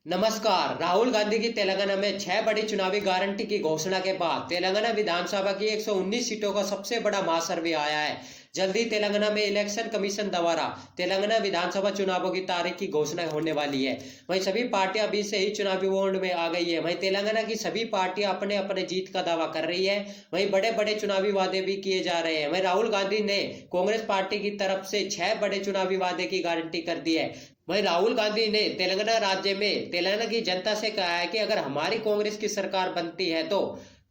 नमस्कार। राहुल गांधी की तेलंगाना में 6 बड़ी चुनावी गारंटी की घोषणा के बाद तेलंगाना विधानसभा की 119 सीटों का सबसे बड़ा महासर्वे आया है। जल्दी तेलंगाना में इलेक्शन कमीशन द्वारा तेलंगाना विधानसभा चुनावों की तारीख की घोषणा होने वाली है। वहीं सभी पार्टियां अभी से ही चुनावी मोड में आ गई है। वहीं तेलंगाना की सभी पार्टियां अपने अपने जीत का दावा कर रही है। वहीं बड़े बड़े चुनावी वादे भी किए जा रहे हैं। वहीं राहुल गांधी ने कांग्रेस पार्टी की तरफ से 6 बड़े चुनावी वादे की गारंटी कर दी है। वहीं राहुल गांधी ने तेलंगाना राज्य में तेलंगाना की जनता से कहा है कि अगर हमारी कांग्रेस की सरकार बनती है तो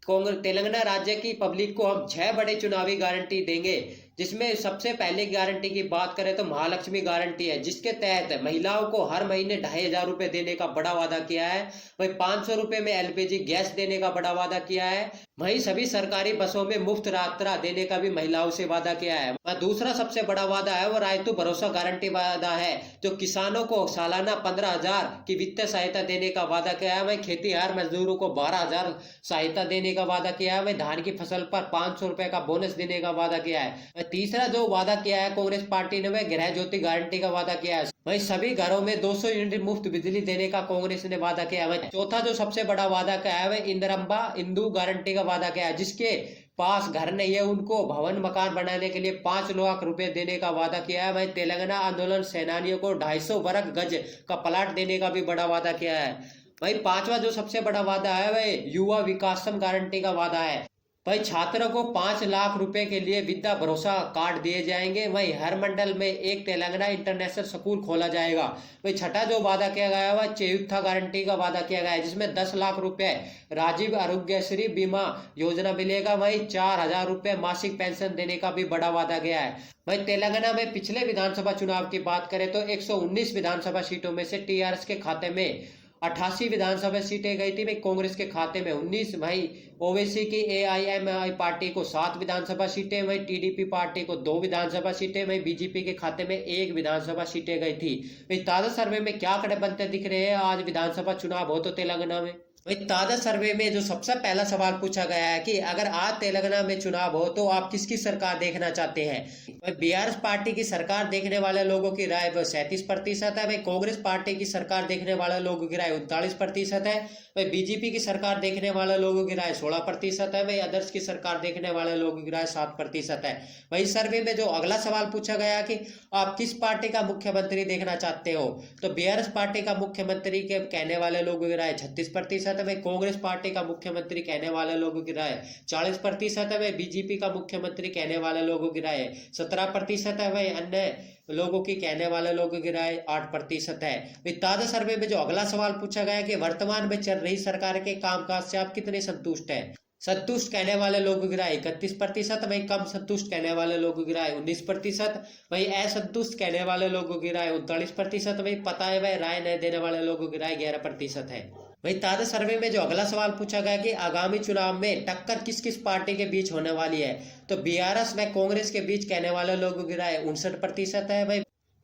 कांग्रेस तेलंगाना राज्य की पब्लिक को हम 6 बड़े चुनावी गारंटी देंगे। जिसमें सबसे पहले गारंटी की बात करें तो महालक्ष्मी गारंटी है, जिसके तहत महिलाओं को हर महीने 2,500 रुपए देने का बड़ा वादा किया है। वही 500 रुपए में एलपीजी गैस देने का बड़ा वादा किया है। वहीं सभी सरकारी बसों में मुफ्त यात्रा देने का भी महिलाओं से वादा किया है। दूसरा सबसे बड़ा वादा है वो रायतु भरोसा गारंटी वादा है, जो किसानों को सालाना 15,000 की वित्तीय सहायता देने का वादा किया है। वहीं खेतीहर मजदूरों को 12,000 सहायता देने का वादा किया है। वहीं धान की फसल पर 500 रुपए का बोनस देने का वादा किया है। तीसरा जो वादा किया है कांग्रेस पार्टी ने, वह गृह ज्योति गारंटी का वादा किया है। वहीं सभी घरों में 200 यूनिट मुफ्त बिजली देने का कांग्रेस ने वादा किया है। चौथा जो सबसे बड़ा वादा किया है वह इंदिरम्बा इंदू गारंटी का वादा किया है, जिसके पास घर नहीं है उनको भवन मकान बनाने के लिए 5 लाख रुपए देने का वादा किया है। वहीं तेलंगाना आंदोलन सेनानियों को 250 वर्ग गज का प्लाट देने का भी बड़ा वादा किया है। वहीं पांचवा जो सबसे बड़ा वादा है वह युवा विकासम गारंटी का वादा है। वही छात्रों को 5 लाख रुपए के लिए विद्या भरोसा कार्ड दिए जाएंगे। वही हर मंडल में एक तेलंगाना इंटरनेशनल स्कूल खोला जाएगा। वही छठा जो वादा किया गया है वह चेयुत्था गारंटी का वादा किया गया है, जिसमें 10 लाख रुपए राजीव आरोग्यश्री बीमा योजना मिलेगा। वही 4,000 रुपए मासिक पेंशन देने का भी बड़ा वादा किया है। वही तेलंगाना में पिछले विधानसभा चुनाव की बात करें तो 119 विधानसभा सीटों में से टीआरएस के खाते में 88 विधानसभा सीटें गई थी। वही कांग्रेस के खाते में 19, वही ओवैसी की एआईएमआई पार्टी को 7 विधानसभा सीटें, वही टीडीपी पार्टी को 2 विधानसभा सीटें, वही बीजेपी के खाते में 1 विधानसभा सीटें गई थी। वही ताजा सर्वे में क्या कड़े बनते दिख रहे हैं आज विधानसभा चुनाव हो तो तेलंगाना में। वही ताजा सर्वे में जो सबसे पहला सवाल पूछा गया है कि अगर आज तेलंगाना में चुनाव हो तो आप किसकी सरकार देखना चाहते हैं। बीआरएस पार्टी की सरकार देखने वाले लोगों की राय 37% है। वही कांग्रेस पार्टी की सरकार देखने वाले लोगों की राय 39% है। वही बीजेपी की सरकार देखने वाले लोगों की राय 16% है। वही अदर्स की सरकार देखने वाले लोगों की राय 7% है। वही सर्वे में जो अगला सवाल पूछा गया कि आप किस पार्टी का मुख्यमंत्री देखना चाहते हो, तो बीआरएस पार्टी का मुख्यमंत्री के कहने वाले लोगों की राय 36% है। वही कांग्रेस पार्टी का मुख्यमंत्री कहने वाले लोगों की राय 40% है। वही बीजेपी का मुख्यमंत्री कहने वाले लोगों की राय 17% है। वही अन्य लोगों की कहने वाले लोगों की राय 8% है। ताजा सर्वे में जो अगला सवाल पूछा गया कि वर्तमान में चल रही सरकार के कामकाज से आप कितने संतुष्ट हैं। संतुष्ट कहने वाले लोगों की राय 31%, वही कम संतुष्ट कहने वाले लोगों की राय 19%, वही असंतुष्ट कहने वाले लोगों की राय 39%, वही पता है वह राय नहीं देने वाले लोगों की राय 11% है। वही ताजा सर्वे में जो अगला सवाल पूछा गया कि आगामी चुनाव में टक्कर किस किस पार्टी के बीच होने वाली है, तो बीआरएस व कांग्रेस के बीच कहने वाले लोगों की राय 59% है।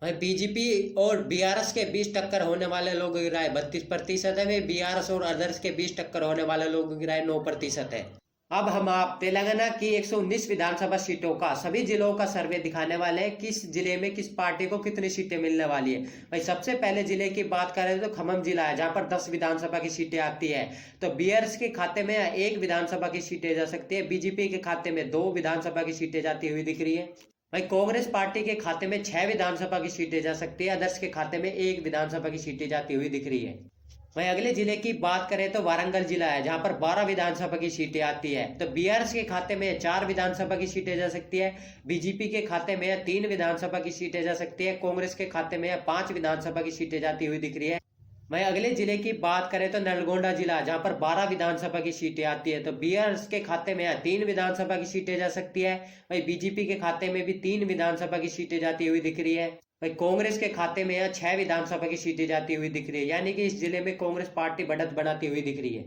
वही बीजेपी और बीआरएस के बीच टक्कर होने वाले लोगों की राय 32% है। वही बीआरएस और अदर्स के बीच टक्कर होने वाले लोगों की राय 9% है। अब हम आप तेलंगाना की 119 विधानसभा सीटों का सभी जिलों का सर्वे दिखाने वाले हैं, किस जिले में किस पार्टी को कितनी सीटें मिलने वाली है। भाई सबसे पहले जिले की बात करें तो खम्मम जिला है, जहां पर 10 विधानसभा की सीटें आती है। तो बीआरएस के खाते में 1 विधानसभा की सीटें जा सकती है। बीजेपी के खाते में 2 विधानसभा की सीटें जाती हुई दिख रही है। भाई कांग्रेस पार्टी के खाते में 6 विधानसभा की सीटें जा सकती है। अदर्स के खाते में 1 विधानसभा की सीटें जाती हुई दिख रही है। वहीं अगले जिले की बात करें तो वारंगल जिला है, जहां पर 12 विधानसभा की सीटें आती है। तो बीआरएस के खाते में 4 विधानसभा की सीटें जा सकती है। बीजेपी के खाते में 3 विधानसभा की सीटें जा सकती है। कांग्रेस के खाते में 5 विधानसभा की सीटें जाती हुई दिख रही है। वहीं अगले जिले की बात करें तो नलगोंडा जिला, जहां पर 12 विधानसभा की सीटें आती है। तो बीआरएस के खाते में 3 विधानसभा की सीटें जा सकती है। वहीं बीजेपी के खाते में भी 3 विधानसभा की सीटें जाती हुई दिख रही है। भाई कांग्रेस के खाते में 6 विधानसभा की सीटें जाती हुई दिख रही है, यानी कि इस जिले में कांग्रेस पार्टी बढ़त बनाती हुई दिख रही है।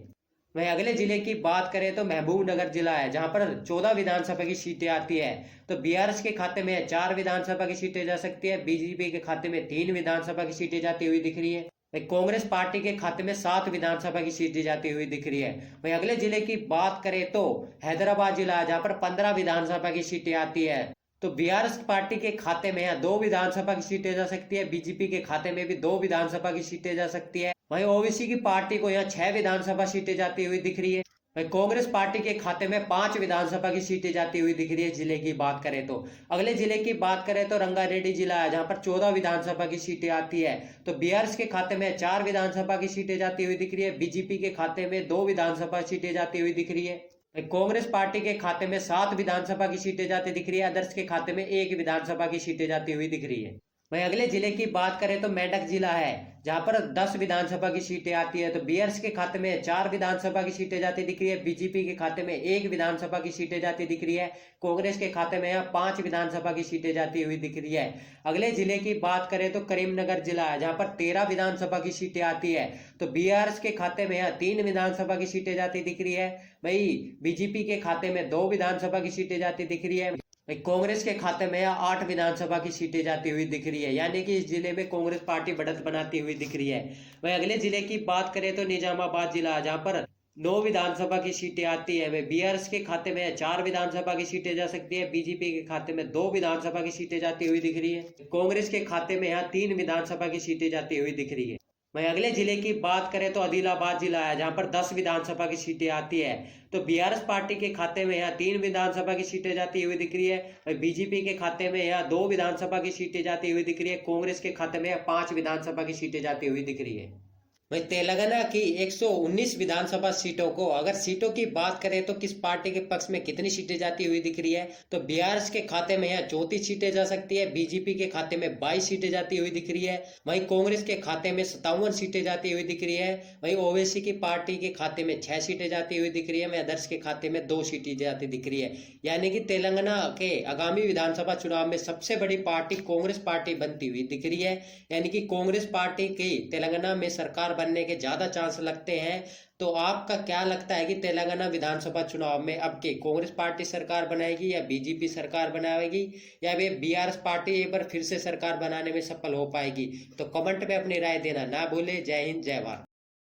वहीं अगले जिले की बात करें तो महबूबनगर जिला है, जहां पर 14 विधानसभा की सीटें आती है। तो बीआरएस के खाते में 4 विधानसभा की सीटें जा सकती है। बीजेपी के खाते में 3 विधानसभा की सीटें जाती हुई दिख रही है। कांग्रेस पार्टी के खाते में 7 विधानसभा की सीटें जाती हुई दिख रही है। वहीं अगले जिले की बात करें तो हैदराबाद जिला है, जहां पर 15 विधानसभा की सीटें आती है। तो बीआरएस पार्टी के खाते में 2 विधानसभा की सीटें जा सकती है। बीजेपी के खाते में भी 2 विधानसभा की सीटें जा सकती है। वहीं ओबीसी की पार्टी को यहाँ 6 विधानसभा सीटें जाती हुई दिख रही है। वहीं कांग्रेस पार्टी के खाते में 5 विधानसभा की सीटें जाती हुई दिख रही है। जिले की बात करें तो अगले जिले की बात करें तो रंगारेड्डी जिला है, जहां पर 14 विधानसभा की सीटें आती है। तो बीआरएस के खाते में 4 विधानसभा की सीटें जाती हुई दिख रही है। बीजेपी के खाते में 2 विधानसभा सीटें जाती हुई दिख रही है। कांग्रेस पार्टी के खाते में 7 विधानसभा की सीटें जाती दिख रही है। अदर्स के खाते में 1 विधानसभा की सीटें जाती हुई दिख रही है। वहीं अगले जिले की बात करें तो मेंढक जिला है, जहां पर 10 विधानसभा की सीटें आती है। तो बीआरएस के खाते में 4 विधानसभा की सीटें जाती दिख रही है। बीजेपी के खाते में 1 विधानसभा की सीटें जाती दिख रही है। कांग्रेस के खाते में 5 विधानसभा की सीटें जाती हुई दिख रही है। अगले जिले की बात करें तो करीमनगर जिला है, जहां पर 13 विधानसभा की सीटें आती है। तो बीआरएस के खाते में 3 विधानसभा की सीटें जाती दिख रही है। वही बीजेपी के खाते में 2 विधानसभा की सीटें जाती दिख रही है। कांग्रेस के खाते में 8 विधानसभा की सीटें जाती हुई दिख रही है, यानी कि इस जिले में कांग्रेस पार्टी बढ़त बनाती हुई दिख रही है। वहीं अगले जिले की बात करें तो निजामाबाद जिला, जहां पर 9 विधानसभा की सीटें आती है। वह बीआरएस के खाते में 4 विधानसभा की सीटें जा सकती है। बीजेपी के खाते में 2 विधानसभा की सीटें जाती हुई दिख रही है। कांग्रेस के खाते में 3 विधानसभा की सीटें जाती हुई दिख रही है। वहीं अगले जिले की बात करें तो आदिलाबाद जिला है, जहां पर 10 विधानसभा की सीटें आती है। तो बीआरएस पार्टी के खाते में 3 विधानसभा की सीटें जाती हुई दिख रही है। और बीजेपी के खाते में 2 विधानसभा की सीटें जाती हुई दिख रही है। कांग्रेस के खाते में 5 विधानसभा की सीटें जाती हुई दिख रही है। वहीं तेलंगाना की 119 विधानसभा सीटों को अगर सीटों की बात करें तो किस पार्टी के पक्ष में कितनी सीटें जाती हुई दिख रही है, तो बीआरएस के खाते में 34 सीटें जा सकती है। बीजेपी के खाते में 22 सीटें जाती हुई दिख रही है। वहीं कांग्रेस के खाते में 57 सीटें जाती हुई दिख रही है। वहीं ओवैसी की पार्टी के खाते में 6 सीटें जाती हुई दिख रही है। वहीं अदर्स के खाते में 2 सीटें जाती दिख रही है। यानी कि तेलंगाना के आगामी विधानसभा चुनाव में सबसे बड़ी पार्टी कांग्रेस पार्टी बनती हुई दिख रही है। यानी कि कांग्रेस पार्टी की तेलंगाना में सरकार बनने के ज्यादा चांस लगते हैं। तो आपका क्या लगता है कि तेलंगाना विधानसभा चुनाव में अब के कांग्रेस पार्टी सरकार बनाएगी या बीजेपी सरकार बनाएगी, या वे बीआरएस पार्टी एक बार फिर से सरकार बनाने में सफल हो पाएगी? तो कमेंट में अपनी राय देना ना भूले। जय हिंद, जय भारत।